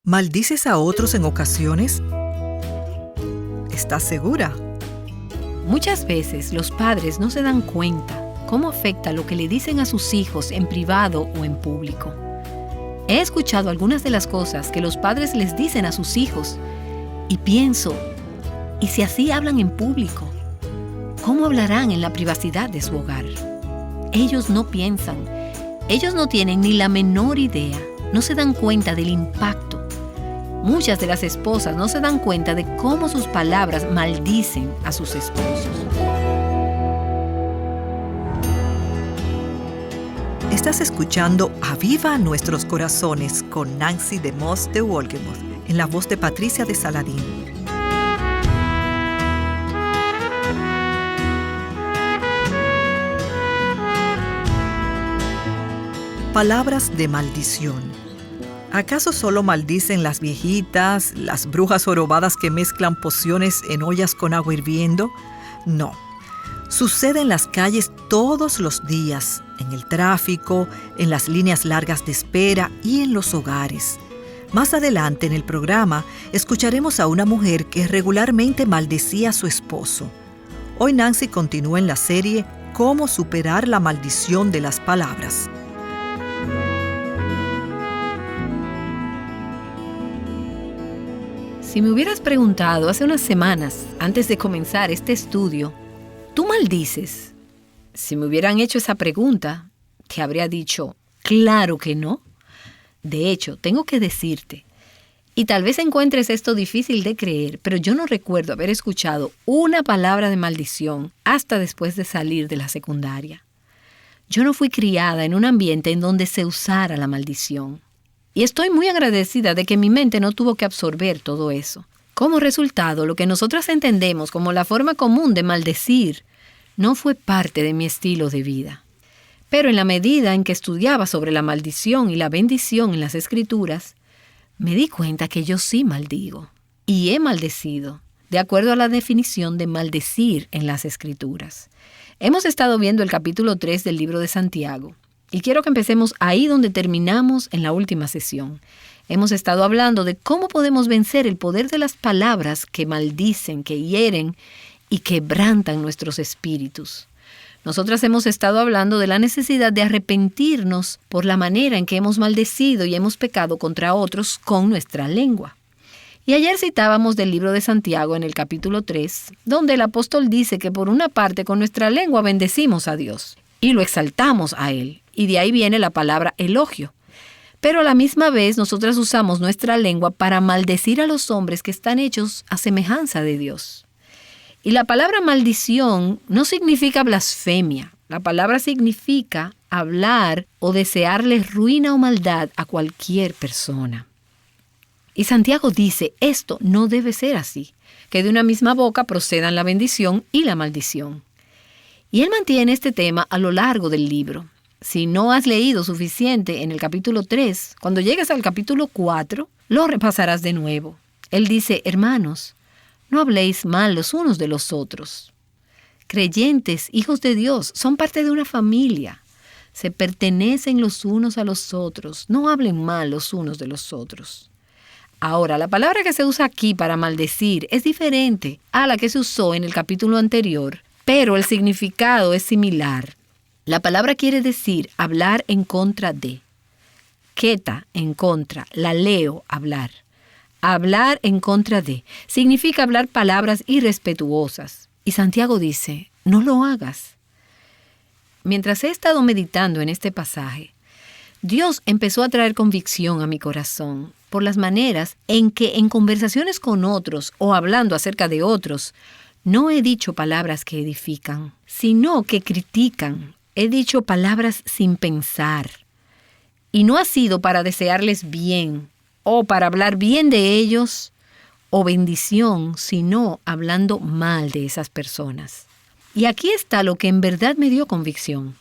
¿Maldices a otros en ocasiones? ¿Estás segura? Muchas veces los padres no se dan cuenta cómo afecta lo que le dicen a sus hijos en privado o en público. He escuchado algunas de las cosas que los padres les dicen a sus hijos y pienso, ¿y si así hablan en público? ¿Cómo hablarán en la privacidad de su hogar? Ellos no piensan, ellos no tienen ni la menor idea, no se dan cuenta del impacto. Muchas de las esposas no se dan cuenta de cómo sus palabras maldicen a sus esposos. Estás escuchando Aviva Nuestros Corazones con Nancy DeMoss de Wolgemuth, en la voz de Patricia de Saladín. Palabras de maldición. ¿Acaso solo maldicen las viejitas, las brujas jorobadas que mezclan pociones en ollas con agua hirviendo? No. Sucede en las calles todos los días, en el tráfico, en las líneas largas de espera y en los hogares. Más adelante en el programa escucharemos a una mujer que regularmente maldecía a su esposo. Hoy Nancy continúa en la serie Cómo superar la maldición de las palabras. Si me hubieras preguntado hace unas semanas, antes de comenzar este estudio, ¿tú maldices? Si me hubieran hecho esa pregunta, te habría dicho, claro que no. De hecho, tengo que decirte, y tal vez encuentres esto difícil de creer, pero yo no recuerdo haber escuchado una palabra de maldición hasta después de salir de la secundaria. Yo no fui criada en un ambiente en donde se usara la maldición. Y estoy muy agradecida de que mi mente no tuvo que absorber todo eso. Como resultado, lo que nosotras entendemos como la forma común de maldecir no fue parte de mi estilo de vida. Pero en la medida en que estudiaba sobre la maldición y la bendición en las Escrituras, me di cuenta que yo sí maldigo. Y he maldecido, de acuerdo a la definición de maldecir en las Escrituras. Hemos estado viendo el capítulo 3 del libro de Santiago. Y quiero que empecemos ahí donde terminamos en la última sesión. Hemos estado hablando de cómo podemos vencer el poder de las palabras que maldicen, que hieren y quebrantan nuestros espíritus. Nosotras hemos estado hablando de la necesidad de arrepentirnos por la manera en que hemos maldecido y hemos pecado contra otros con nuestra lengua. Y ayer citábamos del libro de Santiago en el capítulo 3, donde el apóstol dice que por una parte con nuestra lengua bendecimos a Dios y lo exaltamos a Él. Y de ahí viene la palabra elogio. Pero a la misma vez nosotras usamos nuestra lengua para maldecir a los hombres que están hechos a semejanza de Dios. Y la palabra maldición no significa blasfemia. La palabra significa hablar o desearle ruina o maldad a cualquier persona. Y Santiago dice, esto no debe ser así, que de una misma boca procedan la bendición y la maldición. Y él mantiene este tema a lo largo del libro. Si no has leído suficiente en el capítulo 3, cuando llegues al capítulo 4, lo repasarás de nuevo. Él dice, hermanos, no habléis mal los unos de los otros. Creyentes, hijos de Dios, son parte de una familia. Se pertenecen los unos a los otros. No hablen mal los unos de los otros. Ahora, la palabra que se usa aquí para maldecir es diferente a la que se usó en el capítulo anterior, pero el significado es similar. La palabra quiere decir hablar en contra de. Keta, en contra. La leo, hablar. Hablar en contra de. Significa hablar palabras irrespetuosas. Y Santiago dice, no lo hagas. Mientras he estado meditando en este pasaje, Dios empezó a traer convicción a mi corazón por las maneras en que en conversaciones con otros o hablando acerca de otros, no he dicho palabras que edifican, sino que critican. He dicho palabras sin pensar. Y no ha sido para desearles bien o para hablar bien de ellos o bendición, sino hablando mal de esas personas. Y aquí está lo que en verdad me dio convicción.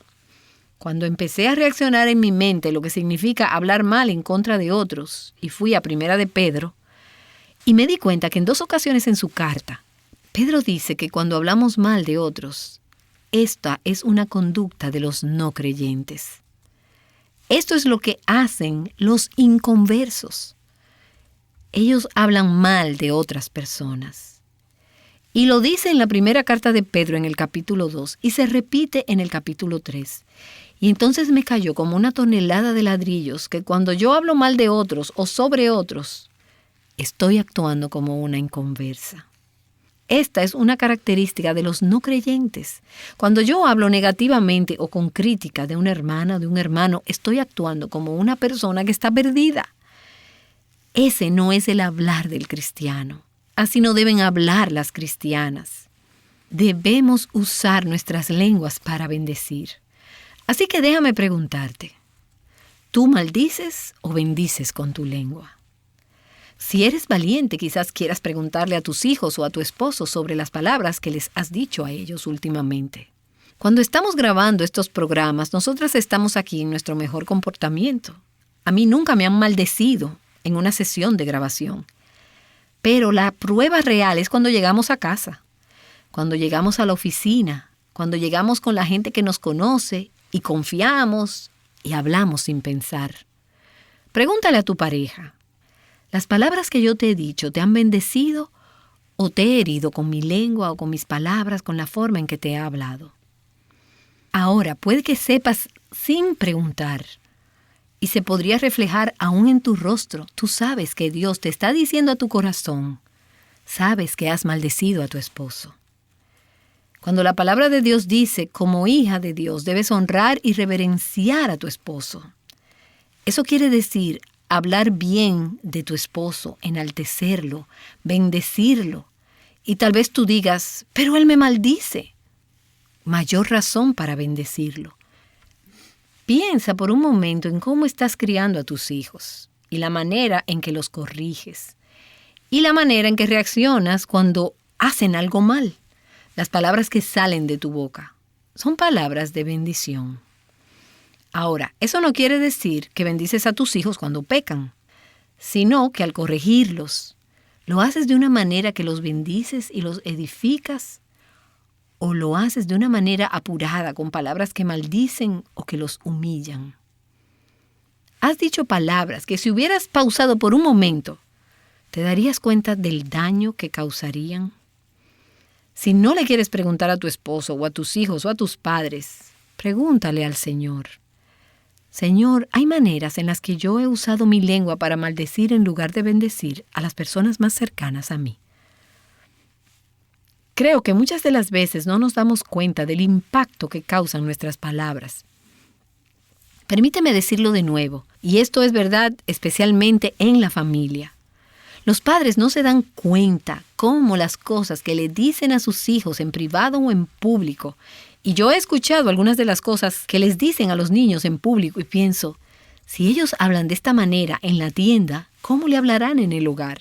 Cuando empecé a reaccionar en mi mente lo que significa hablar mal en contra de otros, y fui a Primera de Pedro, y me di cuenta que en 2 ocasiones en su carta, Pedro dice que cuando hablamos mal de otros, esta es una conducta de los no creyentes. Esto es lo que hacen los inconversos. ellos hablan mal de otras personas. Y lo dice en la primera carta de Pedro en el capítulo 2 y se repite en el capítulo 3. Y entonces me cayó como una tonelada de ladrillos que cuando yo hablo mal de otros o sobre otros, estoy actuando como una inconversa. Esta es una característica de los no creyentes. Cuando yo hablo negativamente o con crítica de una hermana o de un hermano, estoy actuando como una persona que está perdida. Ese no es el hablar del cristiano. Así no deben hablar las cristianas. Debemos usar nuestras lenguas para bendecir. Así que déjame preguntarte, ¿tú maldices o bendices con tu lengua? Si eres valiente, quizás quieras preguntarle a tus hijos o a tu esposo sobre las palabras que les has dicho a ellos últimamente. Cuando estamos grabando estos programas, nosotras estamos aquí en nuestro mejor comportamiento. A mí nunca me han maldecido en una sesión de grabación. Pero la prueba real es cuando llegamos a casa, cuando llegamos a la oficina, cuando llegamos con la gente que nos conoce y confiamos y hablamos sin pensar. Pregúntale a tu pareja, ¿las palabras que yo te he dicho te han bendecido o te he herido con mi lengua o con mis palabras, con la forma en que te he hablado? Ahora, puede que sepas sin preguntar y se podría reflejar aún en tu rostro. Tú sabes que Dios te está diciendo a tu corazón, sabes que has maldecido a tu esposo. Cuando la palabra de Dios dice, como hija de Dios, debes honrar y reverenciar a tu esposo. Eso quiere decir hablar bien de tu esposo, enaltecerlo, bendecirlo. Y tal vez tú digas, pero él me maldice. Mayor razón para bendecirlo. Piensa por un momento en cómo estás criando a tus hijos y la manera en que los corriges y la manera en que reaccionas cuando hacen algo mal. Las palabras que salen de tu boca son palabras de bendición. Ahora, eso no quiere decir que bendices a tus hijos cuando pecan, sino que al corregirlos, lo haces de una manera que los bendices y los edificas, o lo haces de una manera apurada, con palabras que maldicen o que los humillan. Has dicho palabras que si hubieras pausado por un momento, ¿te darías cuenta del daño que causarían? Si no le quieres preguntar a tu esposo o a tus hijos o a tus padres, pregúntale al Señor. Señor, ¿hay maneras en las que yo he usado mi lengua para maldecir en lugar de bendecir a las personas más cercanas a mí? Creo que muchas de las veces no nos damos cuenta del impacto que causan nuestras palabras. Permíteme decirlo de nuevo, y esto es verdad especialmente en la familia. Los padres no se dan cuenta cómo las cosas que le dicen a sus hijos en privado o en público, y yo he escuchado algunas de las cosas que les dicen a los niños en público y pienso, si ellos hablan de esta manera en la tienda, ¿cómo le hablarán en el hogar?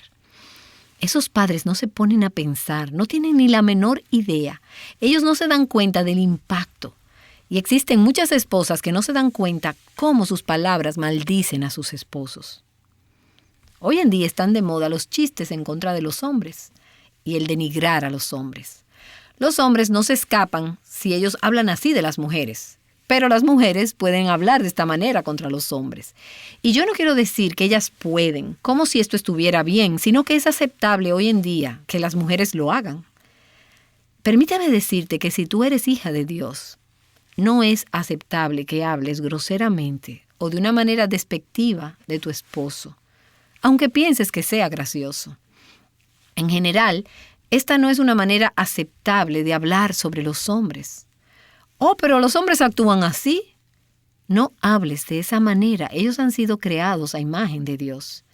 Esos padres no se ponen a pensar, no tienen ni la menor idea. Ellos no se dan cuenta del impacto. Y existen muchas esposas que no se dan cuenta cómo sus palabras maldicen a sus esposos. Hoy en día están de moda los chistes en contra de los hombres y el denigrar a los hombres. Los hombres no se escapan si ellos hablan así de las mujeres, pero las mujeres pueden hablar de esta manera contra los hombres. Y yo no quiero decir que ellas pueden, como si esto estuviera bien, sino que es aceptable hoy en día que las mujeres lo hagan. Permítame decirte que si tú eres hija de Dios, no es aceptable que hables groseramente o de una manera despectiva de tu esposo, aunque pienses que sea gracioso. En general, esta no es una manera aceptable de hablar sobre los hombres. Oh, pero los hombres actúan así. No hables de esa manera. Ellos han sido creados a imagen de Dios.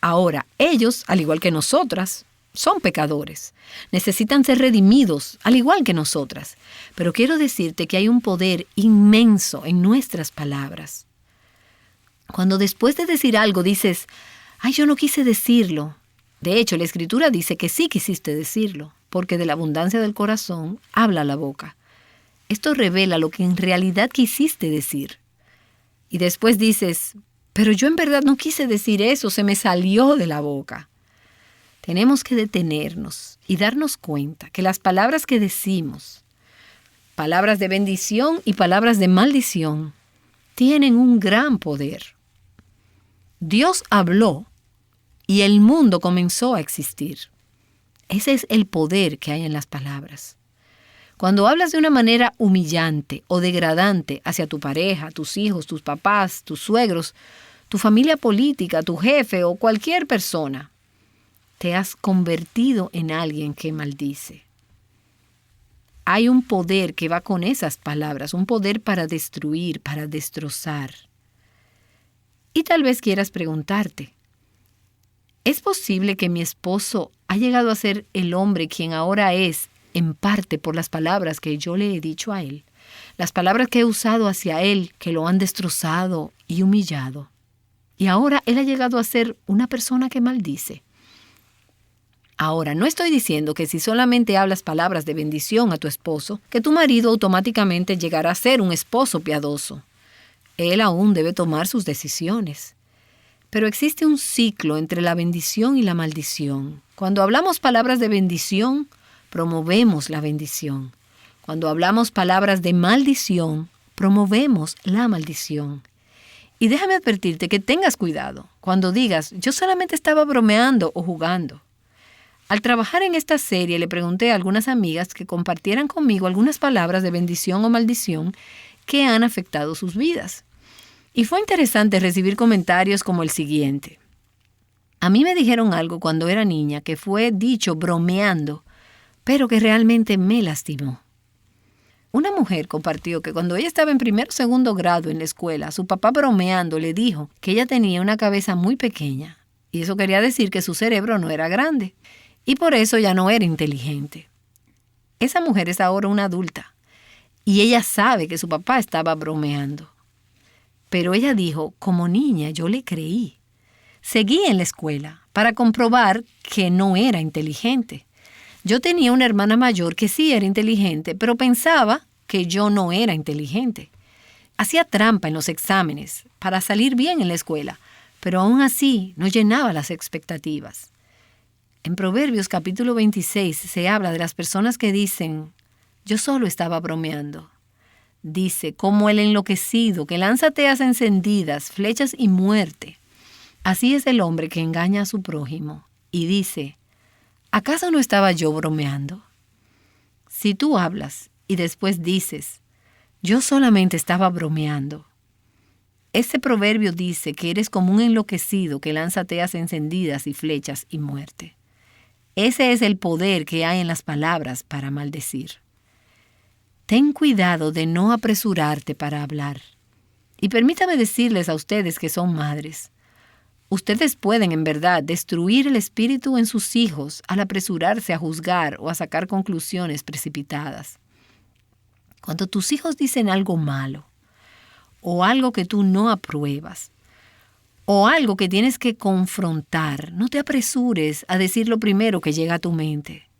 Ahora, ellos, al igual que nosotras, son pecadores. Necesitan ser redimidos, al igual que nosotras. Pero quiero decirte que hay un poder inmenso en nuestras palabras. Cuando después de decir algo dices, ¡ay, yo no quise decirlo! De hecho, la Escritura dice que sí quisiste decirlo, porque de la abundancia del corazón habla la boca. Esto revela lo que en realidad quisiste decir. Y después dices, pero yo en verdad no quise decir eso, se me salió de la boca. Tenemos que detenernos y darnos cuenta que las palabras que decimos, palabras de bendición y palabras de maldición, tienen un gran poder. Dios habló y el mundo comenzó a existir. Ese es el poder que hay en las palabras. Cuando hablas de una manera humillante o degradante hacia tu pareja, tus hijos, tus papás, tus suegros, tu familia política, tu jefe o cualquier persona, te has convertido en alguien que maldice. Hay un poder que va con esas palabras, un poder para destruir, para destrozar. Y tal vez quieras preguntarte, ¿es posible que mi esposo ha llegado a ser el hombre quien ahora es, en parte por las palabras que yo le he dicho a él? Las palabras que he usado hacia él, que lo han destrozado y humillado. Y ahora él ha llegado a ser una persona que maldice. Ahora, no estoy diciendo que si solamente hablas palabras de bendición a tu esposo, que tu marido automáticamente llegará a ser un esposo piadoso. Él aún debe tomar sus decisiones. Pero existe un ciclo entre la bendición y la maldición. Cuando hablamos palabras de bendición, promovemos la bendición. Cuando hablamos palabras de maldición, promovemos la maldición. Y déjame advertirte que tengas cuidado cuando digas, yo solamente estaba bromeando o jugando. Al trabajar en esta serie le pregunté a algunas amigas que compartieran conmigo algunas palabras de bendición o maldición que han afectado sus vidas. Y fue interesante recibir comentarios como el siguiente. A mí me dijeron algo cuando era niña que fue dicho bromeando, pero que realmente me lastimó. Una mujer compartió que cuando ella estaba en primero o segundo grado en la escuela, su papá bromeando le dijo que ella tenía una cabeza muy pequeña, y eso quería decir que su cerebro no era grande, y por eso ya no era inteligente. Esa mujer es ahora una adulta, y ella sabe que su papá estaba bromeando. Pero ella dijo, como niña yo le creí. Seguí en la escuela para comprobar que no era inteligente. Yo tenía una hermana mayor que sí era inteligente, pero pensaba que yo no era inteligente. Hacía trampa en los exámenes para salir bien en la escuela, pero aún así no llenaba las expectativas. En Proverbios capítulo 26 se habla de las personas que dicen, yo solo estaba bromeando. Dice, como el enloquecido que lanza teas encendidas, flechas y muerte. Así es el hombre que engaña a su prójimo y dice, ¿acaso no estaba yo bromeando? Si tú hablas y después dices, yo solamente estaba bromeando, ese proverbio dice que eres como un enloquecido que lanza teas encendidas y flechas y muerte. Ese es el poder que hay en las palabras para maldecir. Ten cuidado de no apresurarte para hablar. Y permítame decirles a ustedes que son madres, ustedes pueden en verdad destruir el espíritu en sus hijos al apresurarse a juzgar o a sacar conclusiones precipitadas. Cuando tus hijos dicen algo malo, o algo que tú no apruebas, o algo que tienes que confrontar, no te apresures a decir lo primero que llega a tu mente.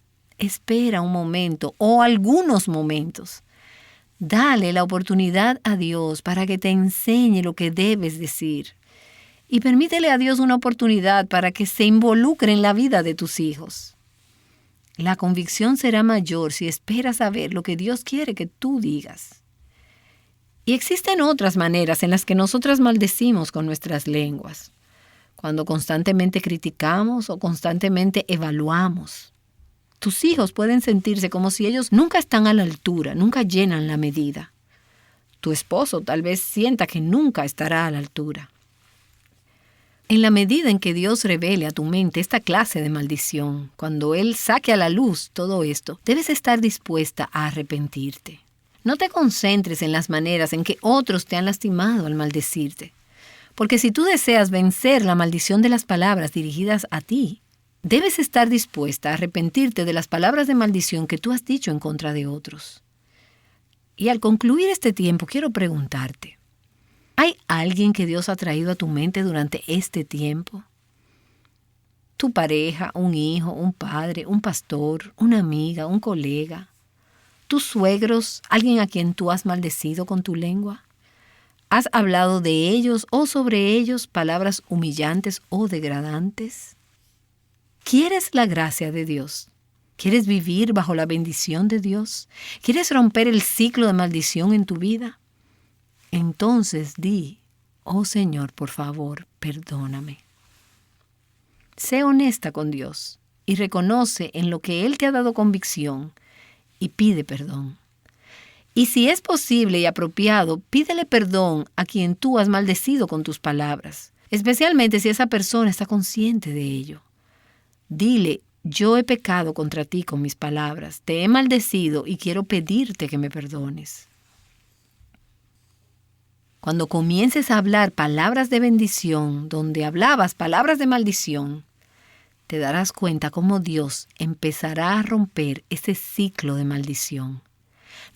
Espera un momento o algunos momentos. Dale la oportunidad a Dios para que te enseñe lo que debes decir. Y permítele a Dios una oportunidad para que se involucre en la vida de tus hijos. La convicción será mayor si esperas saber lo que Dios quiere que tú digas. Y existen otras maneras en las que nosotras maldecimos con nuestras lenguas. Cuando constantemente criticamos o constantemente evaluamos. Tus hijos pueden sentirse como si ellos nunca están a la altura, nunca llenan la medida. Tu esposo tal vez sienta que nunca estará a la altura. En la medida en que Dios revele a tu mente esta clase de maldición, cuando Él saque a la luz todo esto, debes estar dispuesta a arrepentirte. No te concentres en las maneras en que otros te han lastimado al maldecirte. Porque si tú deseas vencer la maldición de las palabras dirigidas a ti, debes estar dispuesta a arrepentirte de las palabras de maldición que tú has dicho en contra de otros. Y al concluir este tiempo, quiero preguntarte, ¿hay alguien que Dios ha traído a tu mente durante este tiempo? Tu pareja, un hijo, un padre, un pastor, una amiga, un colega, tus suegros, alguien a quien tú has maldecido con tu lengua. ¿Has hablado de ellos o sobre ellos palabras humillantes o degradantes? ¿Quieres la gracia de Dios? ¿Quieres vivir bajo la bendición de Dios? ¿Quieres romper el ciclo de maldición en tu vida? Entonces di, oh Señor, por favor, perdóname. Sé honesta con Dios y reconoce en lo que Él te ha dado convicción y pide perdón. Y si es posible y apropiado, pídele perdón a quien tú has maldecido con tus palabras, especialmente si esa persona está consciente de ello. Dile: yo he pecado contra ti con mis palabras, te he maldecido y quiero pedirte que me perdones. Cuando comiences a hablar palabras de bendición, donde hablabas palabras de maldición, te darás cuenta cómo Dios empezará a romper ese ciclo de maldición.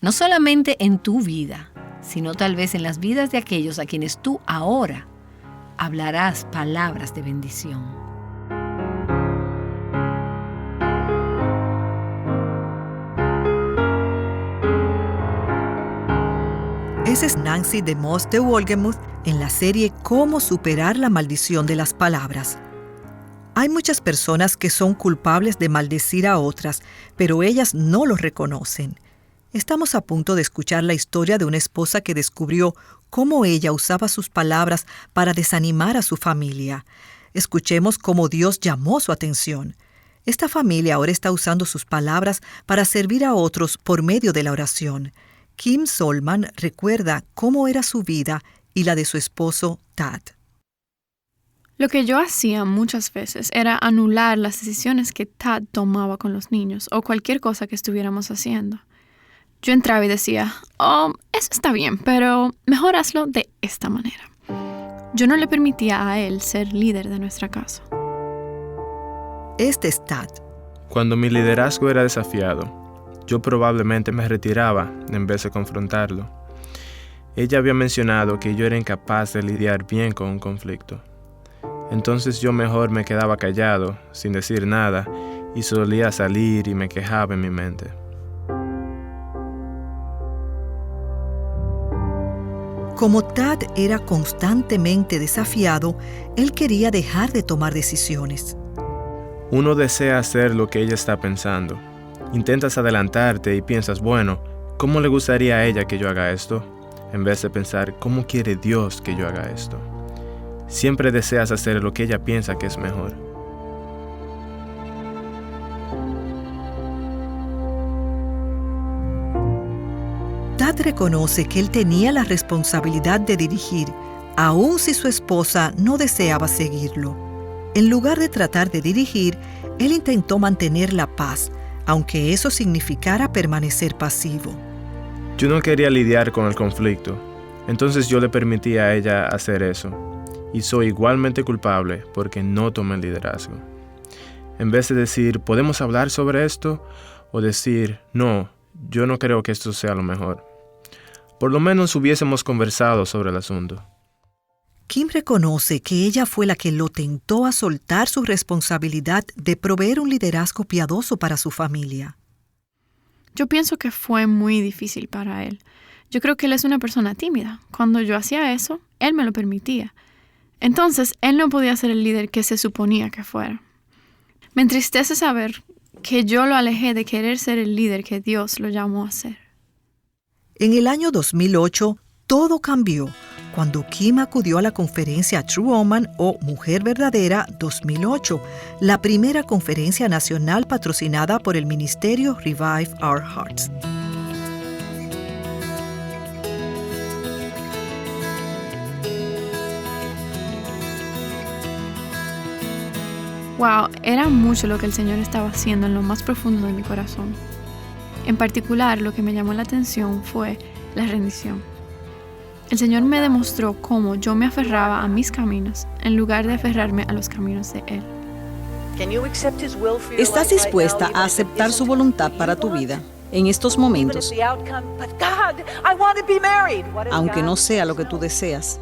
No solamente en tu vida, sino tal vez en las vidas de aquellos a quienes tú ahora hablarás palabras de bendición. Esa es Nancy DeMoss de Wolgemuth en la serie Cómo superar la maldición de las palabras. Hay muchas personas que son culpables de maldecir a otras, pero ellas no lo reconocen. Estamos a punto de escuchar la historia de una esposa que descubrió cómo ella usaba sus palabras para desanimar a su familia. Escuchemos cómo Dios llamó su atención. Esta familia ahora está usando sus palabras para servir a otros por medio de la oración. Kim Solman recuerda cómo era su vida y la de su esposo, Tad. Lo que yo hacía muchas veces era anular las decisiones que Tad tomaba con los niños o cualquier cosa que estuviéramos haciendo. Yo entraba y decía: eso está bien, pero mejor hazlo de esta manera. Yo no le permitía a él ser líder de nuestra casa. Este es Tad. Cuando mi liderazgo era desafiado, yo probablemente me retiraba en vez de confrontarlo. Ella había mencionado que yo era incapaz de lidiar bien con un conflicto. Entonces yo mejor me quedaba callado, sin decir nada, y solía salir y me quejaba en mi mente. Como Tad era constantemente desafiado, él quería dejar de tomar decisiones. Uno desea hacer lo que ella está pensando. Intentas adelantarte y piensas: bueno, ¿cómo le gustaría a ella que yo haga esto? En vez de pensar: ¿cómo quiere Dios que yo haga esto? Siempre deseas hacer lo que ella piensa que es mejor. Tad reconoce que él tenía la responsabilidad de dirigir, aun si su esposa no deseaba seguirlo. En lugar de tratar de dirigir, él intentó mantener la paz, aunque eso significara permanecer pasivo. Yo no quería lidiar con el conflicto, entonces yo le permití a ella hacer eso, y soy igualmente culpable porque no tomé el liderazgo. En vez de decir: ¿podemos hablar sobre esto? O decir: no, yo no creo que esto sea lo mejor. Por lo menos hubiésemos conversado sobre el asunto. Kim reconoce que ella fue la que lo tentó a soltar su responsabilidad de proveer un liderazgo piadoso para su familia. Yo pienso que fue muy difícil para él. Yo creo que él es una persona tímida. Cuando yo hacía eso, él me lo permitía. Entonces, él no podía ser el líder que se suponía que fuera. Me entristece saber que yo lo alejé de querer ser el líder que Dios lo llamó a ser. En el año 2008, todo cambió cuando Kim acudió a la conferencia True Woman o Mujer Verdadera 2008, la primera conferencia nacional patrocinada por el ministerio Revive Our Hearts. Wow, era mucho lo que el Señor estaba haciendo en lo más profundo de mi corazón. En particular, lo que me llamó la atención fue la rendición. El Señor me demostró cómo yo me aferraba a mis caminos en lugar de aferrarme a los caminos de Él. ¿Estás dispuesta a aceptar su voluntad para tu vida en estos momentos, aunque no sea lo que tú deseas?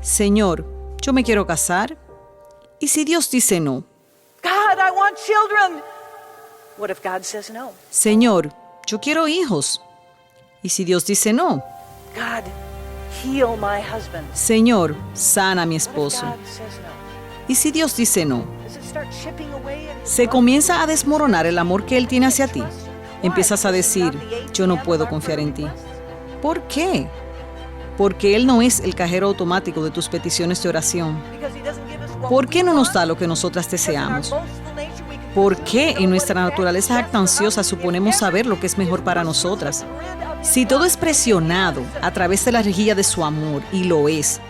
Señor, yo me quiero casar. ¿Y si Dios dice no? Señor, yo quiero hijos. ¿Y si Dios dice no? Señor, sana a mi esposo. ¿Y si Dios dice no? Se comienza a desmoronar el amor que Él tiene hacia ti. Empiezas a decir: yo no puedo confiar en ti. ¿Por qué? Porque Él no es el cajero automático de tus peticiones de oración. ¿Por qué no nos da lo que nosotras deseamos? ¿Por qué en nuestra naturaleza jactanciosa suponemos saber lo que es mejor para nosotras? Si todo es presionado a través de la rejilla de su amor, y lo es,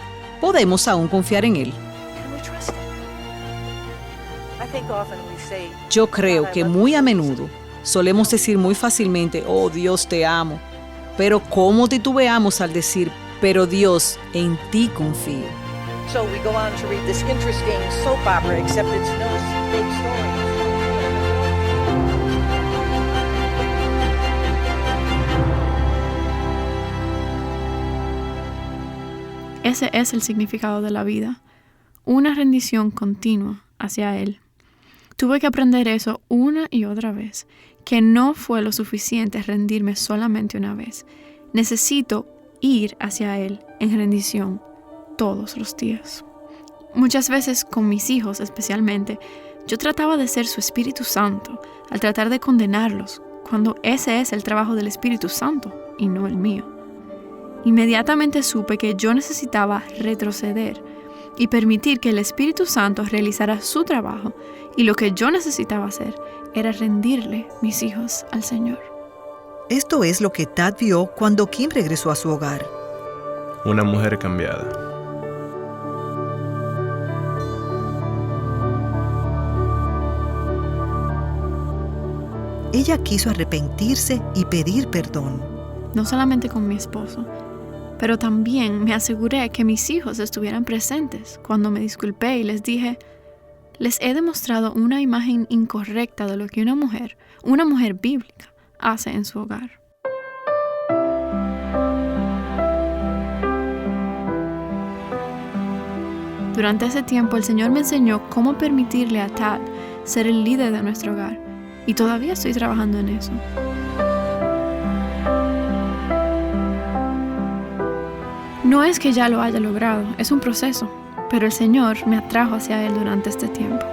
¿podemos aún confiar en Él? Yo creo que muy a menudo solemos decir muy fácilmente, oh Dios, te amo. Pero ¿cómo titubeamos al decir, pero Dios, en ti confío? So we go on to read this interesting soap opera, except it's no fake story. Ese es el significado de la vida, una rendición continua hacia Él. Tuve que aprender eso una y otra vez, que no fue lo suficiente rendirme solamente una vez. Necesito ir hacia Él en rendición todos los días. Muchas veces con mis hijos especialmente, yo trataba de ser su Espíritu Santo al tratar de condenarlos, cuando ese es el trabajo del Espíritu Santo y no el mío. Inmediatamente supe que yo necesitaba retroceder y permitir que el Espíritu Santo realizara su trabajo, y lo que yo necesitaba hacer era rendirle mis hijos al Señor. Esto es lo que Tad vio cuando Kim regresó a su hogar. Una mujer cambiada. Ella quiso arrepentirse y pedir perdón. No solamente con mi esposo, pero también me aseguré que mis hijos estuvieran presentes cuando me disculpé y les dije, les he demostrado una imagen incorrecta de lo que una mujer bíblica, hace en su hogar. Durante ese tiempo el Señor me enseñó cómo permitirle a Tad ser el líder de nuestro hogar, y todavía estoy trabajando en eso. No es que ya lo haya logrado, es un proceso, pero el Señor me atrajo hacia Él durante este tiempo.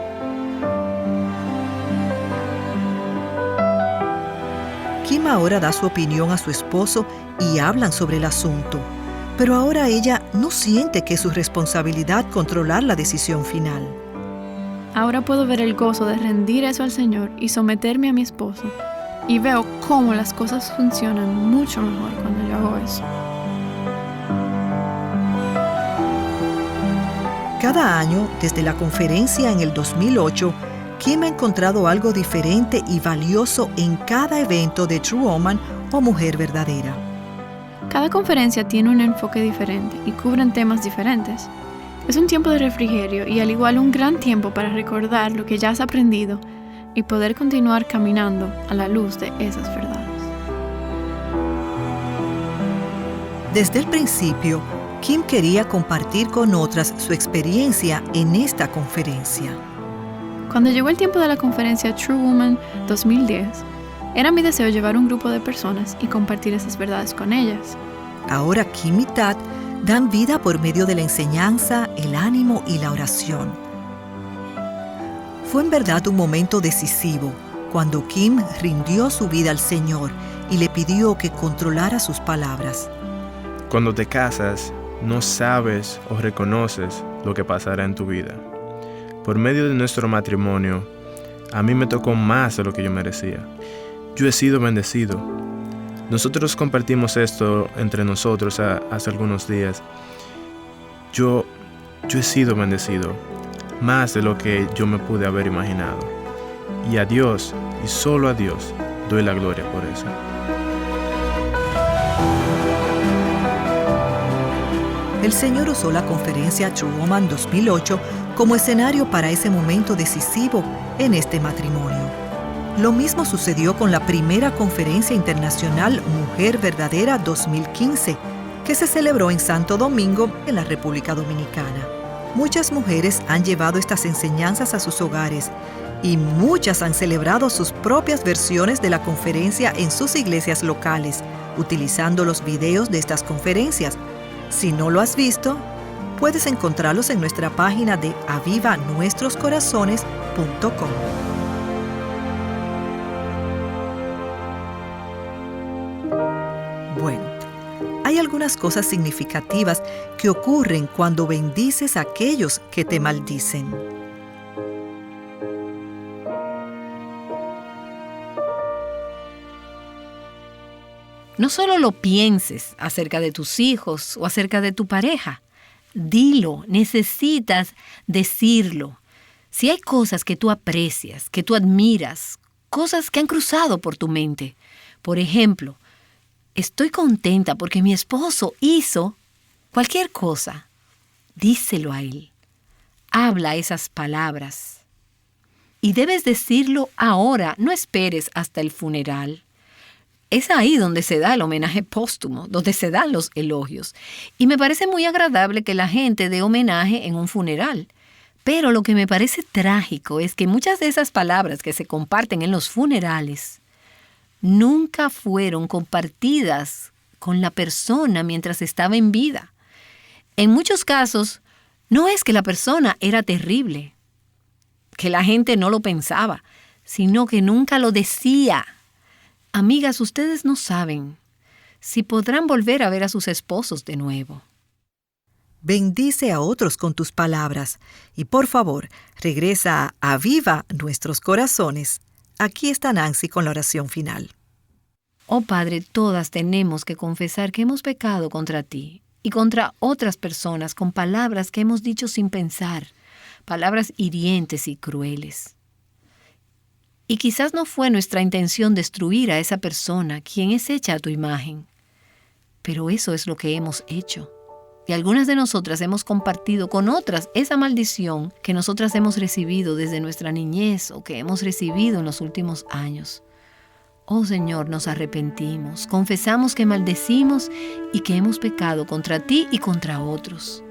Kim ahora da su opinión a su esposo y hablan sobre el asunto, pero ahora ella no siente que es su responsabilidad controlar la decisión final. Ahora puedo ver el gozo de rendir eso al Señor y someterme a mi esposo, y veo cómo las cosas funcionan mucho mejor cuando yo hago eso. Cada año, desde la conferencia en el 2008, Kim ha encontrado algo diferente y valioso en cada evento de True Woman o Mujer Verdadera. Cada conferencia tiene un enfoque diferente y cubren temas diferentes. Es un tiempo de refrigerio y al igual un gran tiempo para recordar lo que ya has aprendido y poder continuar caminando a la luz de esas verdades. Desde el principio, Kim quería compartir con otras su experiencia en esta conferencia. Cuando llegó el tiempo de la conferencia True Woman 2010, era mi deseo llevar un grupo de personas y compartir esas verdades con ellas. Ahora Kim y Tad dan vida por medio de la enseñanza, el ánimo y la oración. Fue en verdad un momento decisivo cuando Kim rindió su vida al Señor y le pidió que controlara sus palabras. Cuando te casas, no sabes o reconoces lo que pasará en tu vida. Por medio de nuestro matrimonio, a mí me tocó más de lo que yo merecía. Yo he sido bendecido. Nosotros compartimos esto entre nosotros hace algunos días. Yo he sido bendecido, más de lo que yo me pude haber imaginado. Y a Dios, y solo a Dios, doy la gloria por eso. El Señor usó la conferencia True Woman 2008 como escenario para ese momento decisivo en este matrimonio. Lo mismo sucedió con la primera conferencia internacional Mujer Verdadera 2015, que se celebró en Santo Domingo, en la República Dominicana. Muchas mujeres han llevado estas enseñanzas a sus hogares y muchas han celebrado sus propias versiones de la conferencia en sus iglesias locales, utilizando los videos de estas conferencias. Si no lo has visto, puedes encontrarlos en nuestra página de avivanuestroscorazones.com. Bueno, hay algunas cosas significativas que ocurren cuando bendices a aquellos que te maldicen. No solo lo pienses acerca de tus hijos o acerca de tu pareja. Dilo, necesitas decirlo. Si hay cosas que tú aprecias, que tú admiras, cosas que han cruzado por tu mente. Por ejemplo, estoy contenta porque mi esposo hizo cualquier cosa. Díselo a él. Habla esas palabras. Y debes decirlo ahora, no esperes hasta el funeral. Es ahí donde se da el homenaje póstumo, donde se dan los elogios. Y me parece muy agradable que la gente dé homenaje en un funeral. Pero lo que me parece trágico es que muchas de esas palabras que se comparten en los funerales nunca fueron compartidas con la persona mientras estaba en vida. En muchos casos, no es que la persona era terrible, que la gente no lo pensaba, sino que nunca lo decía. Amigas, ustedes no saben si podrán volver a ver a sus esposos de nuevo. Bendice a otros con tus palabras y por favor, regresa a Aviva Nuestros Corazones. Aquí está Nancy con la oración final. Oh Padre, todas tenemos que confesar que hemos pecado contra ti y contra otras personas con palabras que hemos dicho sin pensar, palabras hirientes y crueles. Y quizás no fue nuestra intención destruir a esa persona, quien es hecha a tu imagen. Pero eso es lo que hemos hecho. Y algunas de nosotras hemos compartido con otras esa maldición que nosotras hemos recibido desde nuestra niñez o que hemos recibido en los últimos años. Oh Señor, nos arrepentimos, confesamos que maldecimos y que hemos pecado contra ti y contra otros.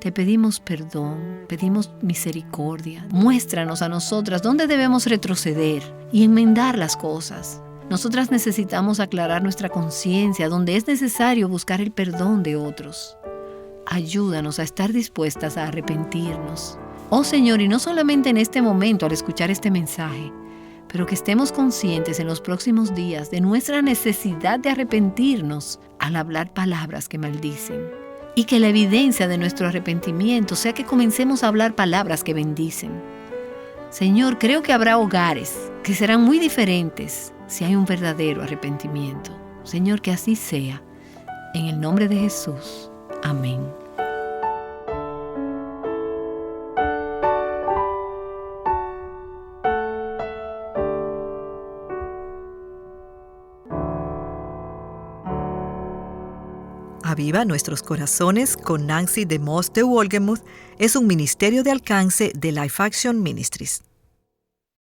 Te pedimos perdón, pedimos misericordia. Muéstranos a nosotras dónde debemos retroceder y enmendar las cosas. Nosotras necesitamos aclarar nuestra conciencia, donde es necesario buscar el perdón de otros. Ayúdanos a estar dispuestas a arrepentirnos. Oh Señor, y no solamente en este momento al escuchar este mensaje, pero que estemos conscientes en los próximos días de nuestra necesidad de arrepentirnos al hablar palabras que maldicen. Y que la evidencia de nuestro arrepentimiento sea que comencemos a hablar palabras que bendicen. Señor, creo que habrá hogares que serán muy diferentes si hay un verdadero arrepentimiento. Señor, que así sea. En el nombre de Jesús. Amén. Aviva Nuestros Corazones con Nancy DeMoss de Wolgemuth es un ministerio de alcance de Life Action Ministries.